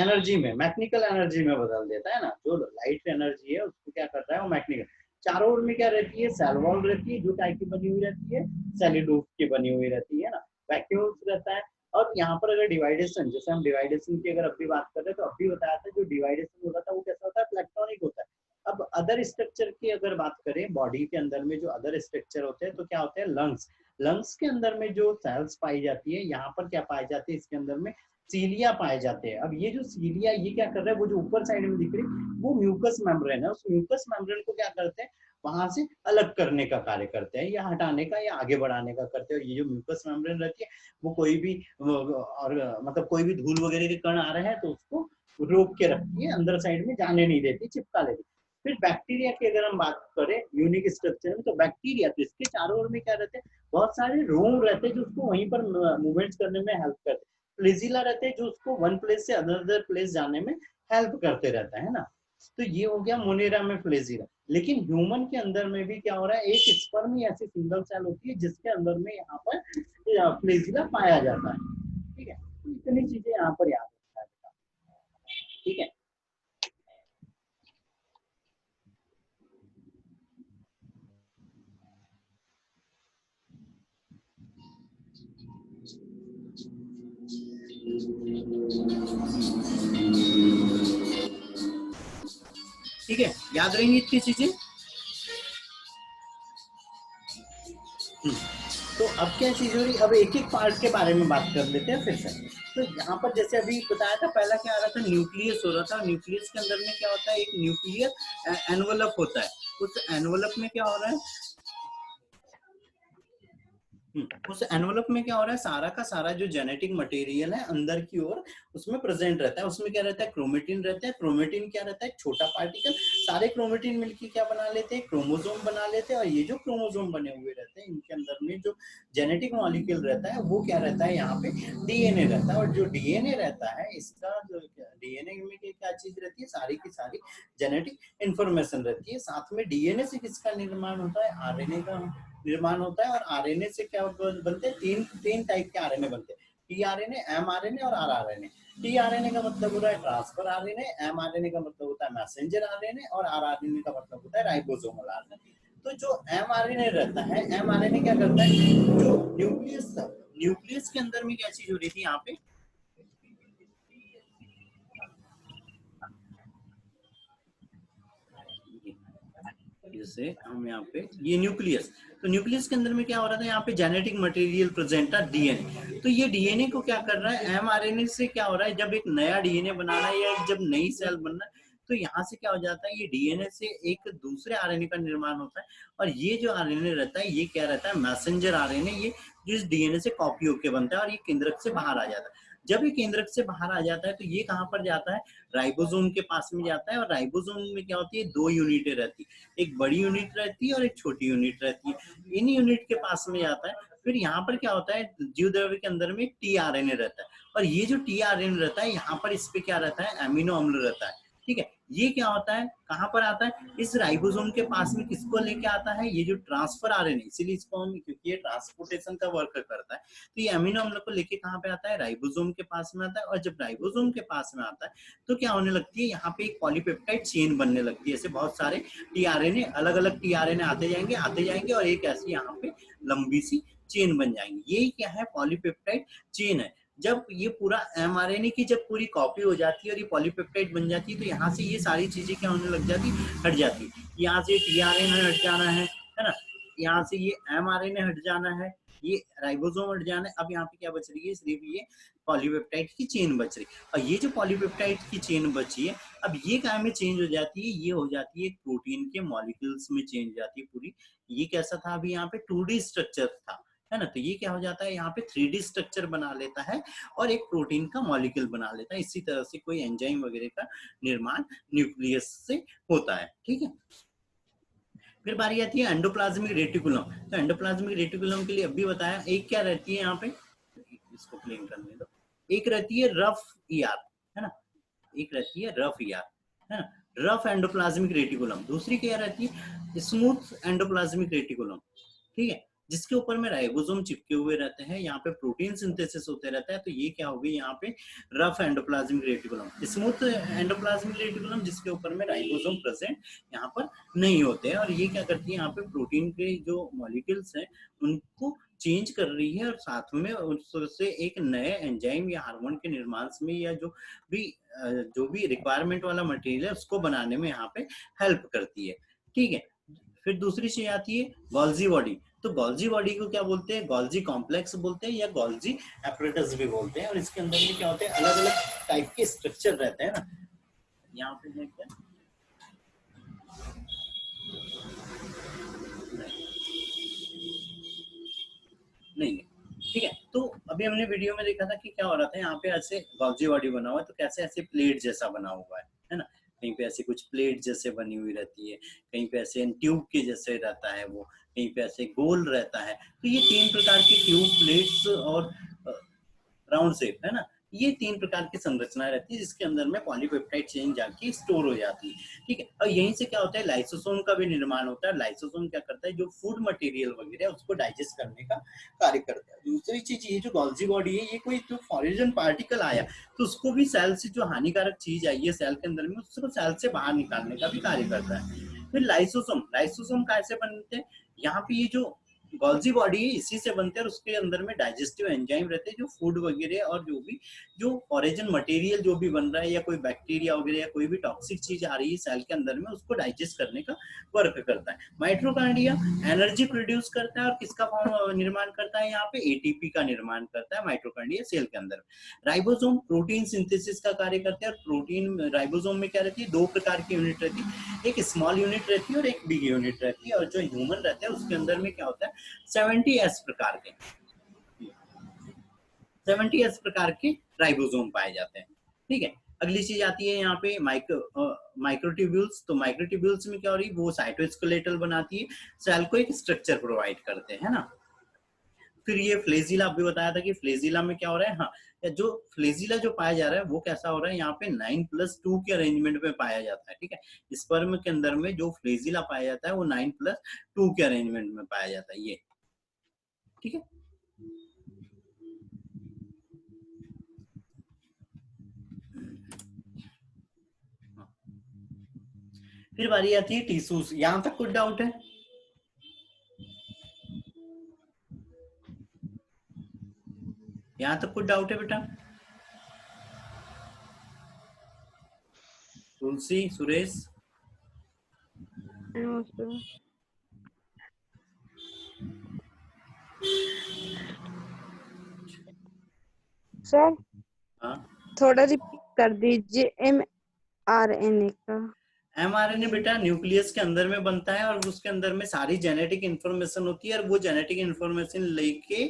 एनर्जी में, मैकेनिकल एनर्जी में बदल देता है ना। जो लाइट एनर्जी है उसको क्या करता है, वो मैकेनिकल। चारों ओर में क्या रहती है, सेल वॉल रहती है जो काय की बनी हुई रहती है, सेल्यूलोज की बनी हुई रहती है ना, वैक्यूल्स रहता है। और यहाँ पर अगर डिवाइडेशन, जैसे हम डिवाइडेशन की अगर अभी बात कर रहे हैं तो अभी बताया था जो डिवाइडेशन होता था वो कैसा होता है, प्लेक्टोनिक होता है। अब अदर स्ट्रक्चर की अगर बात करें, बॉडी के अंदर में जो अदर स्ट्रक्चर होते हैं तो क्या होते हैं, लंग्स। लंग्स के अंदर में जो सेल्स पाई जाती है, यहाँ पर क्या पाई जाती है, इसके अंदर में सीलिया पाए जाते हैं। अब ये जो सीलिया ये क्या कर रहा है, वो जो ऊपर साइड में दिख रही वो म्यूकस मेम्ब्रेन है। उस म्यूकस मेम्ब्रेन को क्या करते हैं, वहां से अलग करने का कार्य करते हैं, या हटाने का या आगे बढ़ाने का करते हैं। और ये जो म्यूकस मेम्ब्रेन रहती है वो कोई भी और मतलब कोई भी धूल वगैरह के कण आ रहे हैं तो उसको रोक के रखती है, अंदर साइड में जाने नहीं देती, चिपका लेती। फिर बैक्टीरिया की अगर हम बात करें यूनिक स्ट्रक्चर में, तो बैक्टीरिया तो इसके चारों ओर में क्या रहते हैं, बहुत सारे रोम रहते हैं जो उसको वहीं पर मूवमेंट्स करने में हेल्प करते हैं। फ्लैजिला रहते हैं जो उसको वन प्लेस से अनदर प्लेस जाने में हेल्प करते रहता है ना। तो ये हो गया मोनेरा में फ्लैजिला। लेकिन ह्यूमन के अंदर में भी क्या हो रहा है, एक स्पर्म ही ऐसी सिंगल सेल होती है जिसके अंदर में यहाँ पर फ्लैजिला पाया जाता है, ठीक है। तो इतनी चीजें यहाँ पर याद रखना है, ठीक है। ठीक है, याद रहेंगी इतनी चीजें। तो अब क्या चीज हो रही, अब एक एक पार्ट के बारे में बात कर लेते हैं फिर से। तो यहाँ पर जैसे अभी बताया था, पहला क्या आ रहा था, न्यूक्लियस हो रहा था। न्यूक्लियस के अंदर में क्या होता है, एक न्यूक्लियर एनवलप होता है। उस एनवलप में क्या हो रहा है, उस एनवलप में क्या हो रहा है, सारा का सारा जो जेनेटिक मटेरियल है अंदर की ओर उसमें प्रेजेंट रहता है। उसमें क्या रहता है, क्रोमेटिन रहता है। क्रोमेटिन क्या रहता है, छोटा पार्टिकल। सारे क्रोमेटिन मिलकर क्या बना लेते हैं, क्रोमोसोम बना लेते हैं। और ये जो क्रोमोसोम बने हुए रहते हैं इनके अंदर में जो जेनेटिक मॉलिक्यूल रहता है वो क्या रहता है, यहाँ पे डीएनए रहता है। और जो डीएनए रहता है, इसका जो डीएनए में क्या चीज रहती है, सारी की सारी जेनेटिक इंफॉर्मेशन रहती है। साथ में डीएनए से किसका निर्माण होता है, आरएनए का निर्माण होता है। और आरएनए से क्या बनते हैं, तीन टाइप के आरएनए बनते हैं, टीआरएनए, एमआरएनए और आरआरएनए। टीआरएनए का मतलब होता है ट्रांसफर आरएनए, एमआरएनए का मतलब होता है मैसेंजर आरएनए, और आरआरएनए का मतलब होता है राइबोसोमल आरएनए। तो जो एमआरएनए रहता है, एमआरएनए क्या करता है, जो न्यूक्लियस के अंदर में क्या चीज हो रही थी यहाँ पे, जैसे हम यहाँ पे ये न्यूक्लियस, तो न्यूक्लियस के अंदर में क्या हो रहा था, यहाँ पे जेनेटिक मटेरियल प्रेजेंट था, डीएनए। तो ये डीएनए को क्या कर रहा है, एमआरएनए से क्या हो रहा है, जब एक नया डीएनए बनाना है या जब नई सेल बनना है तो यहाँ से क्या हो जाता है, ये डीएनए से एक दूसरे आरएनए का निर्माण होता है। और ये जो आरएनए रहता है ये क्या रहता है, मैसेंजर आरएनए, ये जो इस डीएनए से कॉपी होकर बनता है और ये केंद्रक से बाहर आ जाता है। जब ये केंद्रक से बाहर आ जाता है तो ये कहाँ पर जाता है, राइबोसोम के पास में जाता है। और राइबोसोम में क्या होती है, दो यूनिटें रहती है, एक बड़ी यूनिट रहती है और एक छोटी यूनिट रहती है। इन यूनिट के पास में जाता है। फिर यहाँ पर क्या होता है, जीव द्रव्य के अंदर में टीआरएनए रहता है। और ये जो टीआरएनए रहता है यहाँ पर इस पे क्या रहता है, एमिनो अम्ल रहता है, ठीक है। ये क्या होता है, कहाँ पर आता है, इस राइबोसोम के पास में किसको लेके आता है, ये जो ट्रांसफर आरएनए, इसीलिए इसको हम, क्योंकि ये ट्रांसपोर्टेशन का वर्क करता है, तो ये अमीनो अम्ल को लेके कहाँ पे आता है, राइबोसोम के पास में आता है। और जब राइबोसोम के पास में आता है तो क्या होने लगती है, यहाँ पे एक पॉलीपेप्टाइड चेन बनने लगती है। ऐसे बहुत सारे टीआरएनए, अलग अलग टीआरएनए आते जाएंगे और एक ऐसी यहाँ पे लंबी सी चेन बन जाएंगी। यही क्या है, पॉलीपेप्टाइड चेन है। जब ये पूरा एमआरएनए की जब पूरी कॉपी हो जाती है और ये पॉलीपेप्टाइड बन जाती है, तो यहाँ से ये सारी चीजें क्या होने लग जाती, हट जाती है। यहाँ से टीआरएनए हट जाना है ना, यहाँ से ये एमआरएनए हट जाना है, ये राइबोसोम हट जाना है। अब यहाँ पे क्या बच रही है, सिर्फ ये पॉलीपेप्टाइड की चेन बच रही है। और ये जो पॉलीपेप्टाइड की चेन बची है, अब ये क्या में चेंज हो जाती है, ये हो जाती है प्रोटीन के मॉलिक्यूल्स में चेंज हो जाती है पूरी। ये कैसा था, अभी यहाँ पे 2D स्ट्रक्चर था, है ना, तो ये क्या हो जाता है, यहाँ पे 3D स्ट्रक्चर बना लेता है और एक प्रोटीन का मॉलिक्यूल बना लेता है। इसी तरह से कोई एंजाइम वगैरह का निर्माण न्यूक्लियस से होता है, ठीक है। फिर बारी आती है एंडोप्लाज्मिक रेटिकुलम। तो एंडोप्लाज्मिक रेटिकुलम के लिए अभी बताया, एक क्या रहती है यहाँ पे, इसको क्लीन करने दो, एक रहती है रफ ईआर, है ना, एक रहती है रफ ईआर, है ना, रफ एंडोप्लाज्मिक रेटिकुलम। दूसरी क्या रहती है, स्मूथ एंडोप्लाज्मिक रेटिकुलम, ठीक है, जिसके ऊपर में राइबोसोम चिपके हुए रहते हैं, यहाँ पे प्रोटीन सिंथेसिस होते रहता है। तो ये क्या होगी, यहाँ पे rough endoplasmic reticulum. Smooth endoplasmic reticulum, जिसके ऊपर में राइबोसोम प्रेजेंट यहाँ पर नहीं होते हैं। और ये क्या करती है, यहाँ पे प्रोटीन के जो मॉलिक्यूल्स हैं उनको चेंज कर रही है और साथ में उससे एक नए एंजाइम या हार्मोन के निर्माण में या जो भी रिक्वायरमेंट वाला मटेरियल है उसको बनाने में यहाँ पे हेल्प करती है, ठीक है। फिर दूसरी चीज आती है गोल्जी बॉडी। तो गोल्जी बॉडी को क्या बोलते हैं, गोल्जी कॉम्प्लेक्स बोलते हैं या गोल्जी एपरेटस भी बोलते हैं। और इसके अंदर में क्या होते हैं, अलग अलग टाइप के स्ट्रक्चर रहते हैं ना, यहाँ पे है क्या, नहीं, ठीक है। तो अभी हमने वीडियो में देखा था कि क्या हो रहा था, यहाँ पे ऐसे गोल्जी बॉडी बना हुआ है, तो कैसे ऐसे प्लेट जैसा बना हुआ है ना, कहीं पे ऐसे कुछ प्लेट जैसे बनी हुई रहती है, कहीं पे ऐसे ट्यूब के जैसे रहता है वो, कहीं पे ऐसे गोल रहता है। तो ये 3 प्रकार की ट्यूब, प्लेट्स और राउंड शेप, है ना, ये 3 प्रकार की संरचना रहती है जिसके अंदर में पॉलीपेप्टाइड चेन जाके स्टोर हो जाती है, ठीक है। और यहीं से क्या होता है, लाइसोसोम का भी निर्माण होता है। लाइसोसोम क्या करता है, जो फूड मटेरियल वगैरह उसको डाइजेस्ट करने का कार्य करता है। दूसरी चीज, ये जो गोल्जी बॉडी है, ये कोई जो फॉरेन पार्टिकल आया तो उसको भी सेल से, जो हानिकारक चीज आई है सेल के अंदर में, उसको सेल से बाहर निकालने का भी कार्य करता है। फिर लाइसोसोम कैसे बनते हैं, यहाँ पे ये जो गोल्जी बॉडी है इसी से बनते हैं और उसके अंदर में डाइजेस्टिव एंजाइम रहते हैं जो फूड वगैरह और जो फॉरेजन मटेरियल जो भी बन रहा है या कोई बैक्टीरिया वगैरह या कोई भी टॉक्सिक चीज आ रही है सेल के अंदर में, उसको डाइजेस्ट करने का वर्क करता है। माइटोकॉन्ड्रिया एनर्जी प्रोड्यूस करता है और किसका फॉर्म निर्माण करता है, यहाँ पे एटीपी का निर्माण करता है माइटोकॉन्ड्रिया सेल के अंदर। राइबोसोम प्रोटीन सिंथेसिस का कार्य करते हैं और प्रोटीन राइबोसोम में क्या रहती है, 2 प्रकार की यूनिट रहती है, एक स्मॉल यूनिट रहती है और एक बिग यूनिट रहती है। और जो ह्यूमन रहता है उसके अंदर में क्या होता है, 70S प्रकार के 70S प्रकार के राइबोसोम पाए जाते हैं, ठीक है। अगली चीज आती है यहाँ पे माइक्रोट्यूब्यूल्स। तो माइक्रोट्यूब्यूल्स में क्या हो रही है, वो साइटोस्केलेटल बनाती है, सेल को एक स्ट्रक्चर प्रोवाइड करते हैं ना। फिर ये फ्लेजिला, अभी बताया था कि फ्लेजिला में क्या हो रहा है, हाँ, जो फ्लेजिला जो पाया जा रहा है वो कैसा हो रहा है, यहाँ पे 9+2 के अरेंजमेंट में पाया जाता है, ठीक है। स्पर्म के अंदर में जो फ्लेजिला पाया जाता है वो 9+2 के अरेंजमेंट में पाया जाता है, ये, ठीक है। फिर बारी आती है टिश्यूज। यहां तक कुछ डाउट है, यहां तक कुछ डाउट है बेटा? तुलसी, सुरेश,
सर
हाँ,
थोड़ा रिपीट कर दीजिए mRNA का।
mRNA बेटा न्यूक्लियस के अंदर में बनता है और उसके अंदर में सारी जेनेटिक इंफॉर्मेशन होती है और वो जेनेटिक इंफॉर्मेशन लेके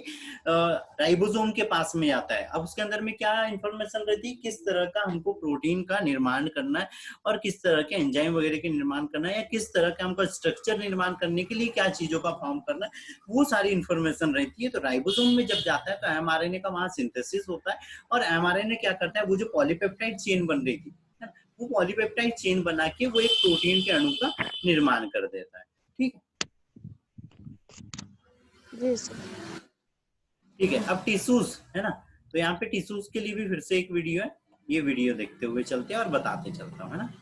राइबोसोम के पास में आता है। अब उसके अंदर में क्या इंफॉर्मेशन रहती है, किस तरह का हमको प्रोटीन का निर्माण करना है और किस तरह के एंजाइम वगैरह के निर्माण करना है या किस तरह का हमको स्ट्रक्चर निर्माण करने के लिए क्या चीजों का फॉर्म करना है, वो सारी इंफॉर्मेशन रहती है। तो राइबोसोम में जब जाता है तो mRNA का वहां सिंथेसिस होता है और mRNA क्या करता है, वो जो पॉलीपेप्टाइड चेन बन रही थी वो पॉलीपेप्टाइड चेन बना के वो एक प्रोटीन के अणु का निर्माण कर देता है। ठीक है,
जी सर।
ठीक है। अब टिश्यूज है ना, तो यहाँ पे टिश्यूज के लिए भी फिर से एक वीडियो है, ये वीडियो देखते हुए चलते हैं और बताते चलता हूँ, है ना।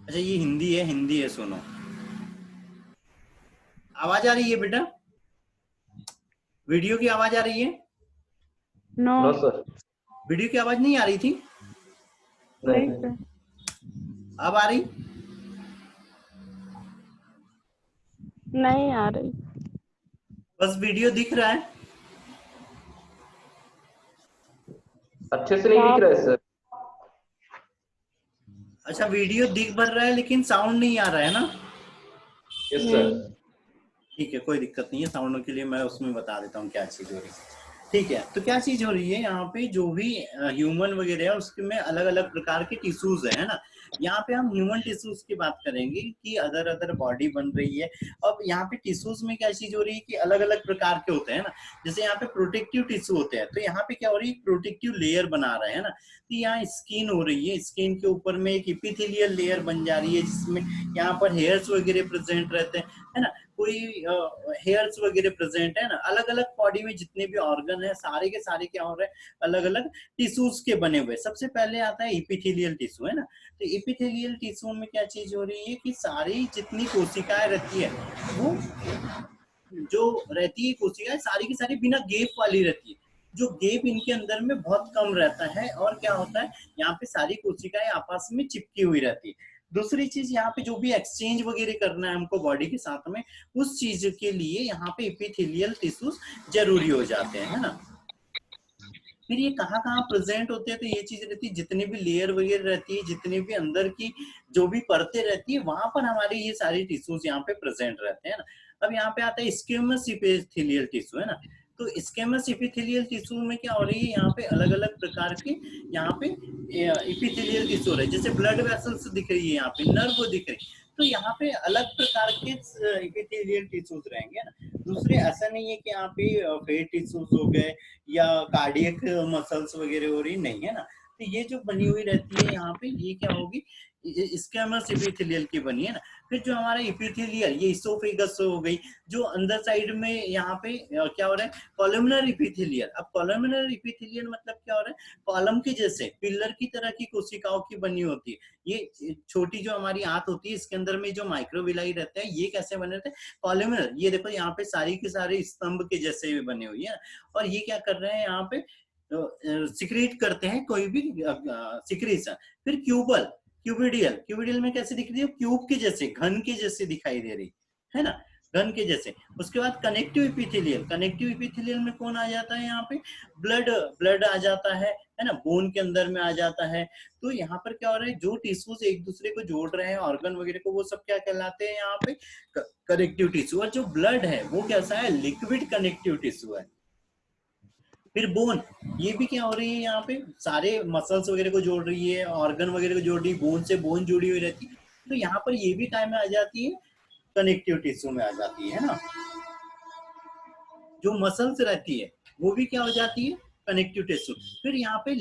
अच्छा ये हिंदी है सुनो। आवाज आ रही है बेटा? वीडियो की आवाज आ रही है?
No
no sir.
वीडियो की आवाज नहीं आ रही थी?
नहीं सर।
अब आ रही?
नहीं आ रही।
बस वीडियो दिख रहा है?
अच्छे से नहीं दिख रहा है सर।
अच्छा वीडियो दिख भर रहा है लेकिन साउंड नहीं आ रहा है ना?
Yes sir.
ठीक है, कोई दिक्कत नहीं है, साउंड के लिए मैं उसमें बता देता हूँ क्या चीज हो रही है। ठीक है, तो क्या चीज हो रही है यहाँ पे, जो भी ह्यूमन वगैरह है उसमें अलग अलग प्रकार के टिश्यूज है ना। यहाँ पे हम ह्यूमन टिश्यूज की बात करेंगे कि अदर अदर बॉडी बन रही है। अब यहाँ पे टिश्यूज में क्या चीज हो रही है कि अलग अलग प्रकार के होते हैं ना। जैसे यहाँ पे प्रोटेक्टिव टिश्यू होते हैं, तो यहाँ पे क्या हो रही है, प्रोटेक्टिव लेयर बना रहे हैं ना। तो यहाँ स्किन हो रही है, स्किन के ऊपर में एक इपिथेलियल लेयर बन जा रही है, जिसमें यहाँ पर हेयर्स वगैरह प्रेजेंट रहते हैं, है ना। कोई हेयर्स वगैरह प्रेजेंट है ना। अलग अलग बॉडी में जितने भी ऑर्गन है सारे के सारे क्या हो रहे हैं, अलग अलग टिश्यूज के बने हुए। सबसे पहले आता है इपिथेलियल टिश्यू, है ना। तो इपिथेलियल टिश्यू में क्या चीज हो रही है कि सारी जितनी कोशिकाएं रहती है वो जो रहती है कोशिकाएं सारी की सारी बिना गैप वाली रहती है। जो गैप इनके अंदर में बहुत कम रहता है, और क्या होता है यहाँ पे सारी कोशिकाएं आपस में चिपकी हुई रहती है। दूसरी चीज यहाँ पे जो भी एक्सचेंज वगैरह करना है हमको बॉडी के साथ में, उस चीज के लिए यहाँ पे इपिथेलियल टिश्यूज जरूरी हो जाते हैं, है ना। फिर ये कहाँ कहाँ प्रेजेंट होते हैं, तो ये चीज रहती है जितनी भी लेयर वगैरह रहती है, जितनी भी अंदर की जो भी परतें रहती है, वहां पर हमारे ये सारी टिश्यूज यहाँ पे प्रेजेंट रहते हैं ना। अब यहाँ पे आता है स्क्वेमस इपिथेलियल टिश्यू, है ना। तो स्क्वेमस इपिथेलियल टिश्यू में क्या हो रही है, यहाँ पे अलग अलग प्रकार के यहाँ पे इपिथेलियल टिश्यू हो रहे हैं। जैसे ब्लड वेसल्स दिख रही है, यहाँ पे नर्व दिख रही है, तो यहाँ पे अलग प्रकार के इपिथेलियल टिश्यूज रहेंगे ना। दूसरे ऐसा नहीं है कि यहाँ पे फेट टिश्यूज हो गए या कार्डियक मसल्स वगैरह हो रही, नहीं है ना। तो ये जो बनी हुई रहती है यहाँ पे, ये क्या होगी, स्क्वेमस इपिथेलियल की बनी है ना। फिर जो हमारा इपिथेलियल, ये इसोफेगस हो गई, जो अंदर साइड में यहाँ पे क्या हो रहा है, कॉलमनर इपिथेलियल। अब कॉलमनर इपिथेलियल मतलब क्या हो रहा है, कॉलम के जैसे पिलर की तरह की कोशिकाओं की बनी होती है। ये छोटी जो हमारी आंत होती है, इसके अंदर में जो माइक्रोविलाई रहते हैं, ये कैसे बने रहते हैं, कॉलमनर। ये देखो यहाँ पे सारी की सारी स्तंभ के जैसे बने हुई है। और ये क्या कर रहे हैं यहाँ पे, सिक्रेट करते हैं कोई भी सिक्रेशन। फिर क्यूबल, क्यूबिडियल में कैसे दिख रही है, क्यूब के जैसे, घन के जैसे दिखाई दे रही है ना, घन के जैसे। उसके बाद कनेक्टिव इपिथेलियल में कौन आ जाता है यहाँ पे, ब्लड आ जाता है ना, बोन के अंदर में आ जाता है। तो यहाँ पर क्या हो रहा है, जो टिश्यूज एक दूसरे को जोड़ रहे हैं ऑर्गन वगैरह को, वो सब क्या कहलाते हैं यहाँ पे, कनेक्टिव टिश्यू। और जो ब्लड है वो कैसा है, लिक्विड कनेक्टिव टिश्यू है। फिर बोन, ये भी क्या हो रही है, यहाँ पे सारे मसल्स वगैरह को जोड़ रही है, ऑर्गन वगैरह को जोड़ रही है, बोन से बोन जुड़ी हुई रहती है। तो यहाँ पर ये भी काय में आ जाती है, कनेक्टिव टिश्यू में आ जाती है ना। जो मसल्स रहती है वो भी क्या हो जाती है, कनेक्टिव टिश्यू। फिर यहाँ पे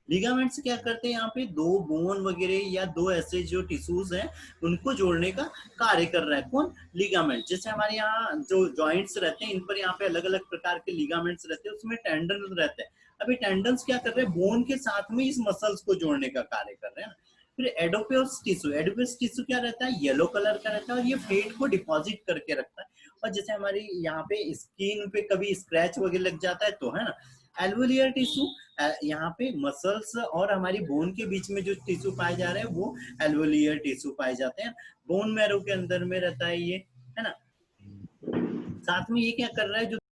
लिगामेंट्स क्या करते हैं, यहाँ पे दो बोन वगैरह या दो ऐसे जो टिश्यूज हैं उनको जोड़ने का कार्य कर रहा है कौन, लिगामेंट। जैसे हमारे यहाँ जो जॉइंट्स रहते हैं, इन पर यहाँ पे अलग अलग प्रकार के लिगामेंट्स रहते हैं, उसमें टेंडन रहते हैं। अभी टेंडन्स क्या कर रहे हैं, बोन के साथ में इस मसल्स को जोड़ने का कार्य कर रहे हैं ना। फिर एडोपस टिश्यू क्या रहता है, येलो कलर का रहता है, और ये फेट को डिपॉजिट करके रखता है। और जैसे हमारी यहाँ पे स्किन पे कभी स्क्रैच वगैरह लग जाता है तो, है ना। एल्वोलियर टिश्यू, यहाँ पे मसल्स और हमारी बोन के बीच में जो टिश्यू पाए जा रहे हैं वो एल्वोलियर टिश्यू पाए जाते हैं। बोन मैरो के अंदर में रहता है ये, है ना। साथ में ये क्या कर रहा है, जो